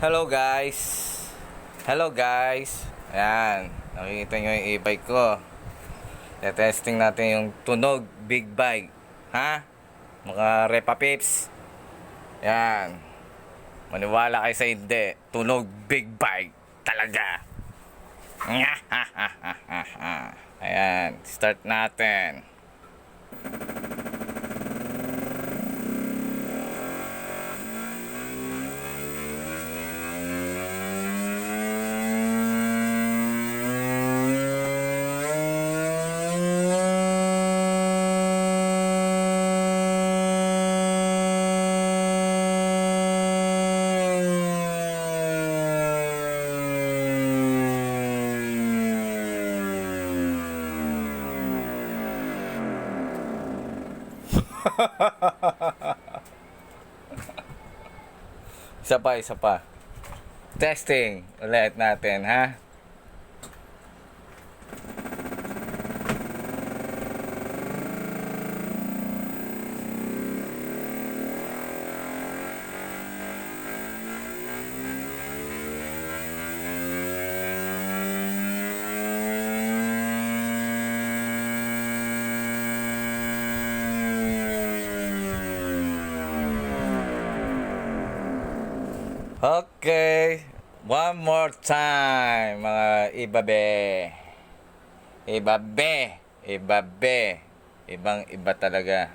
Hello guys. Hello guys. Ayan. Nakikita nyo yung e-bike ko. Testing natin yung tunog big bike. Ha? Mga Repa Pips. Ayan. Maniwala kayo sa hindi. Tunog big bike. Talaga. Ayan. Start natin. Isa pa. Testing ulit natin, ha? Okay, one more time mga ibabe. Ibang iba talaga.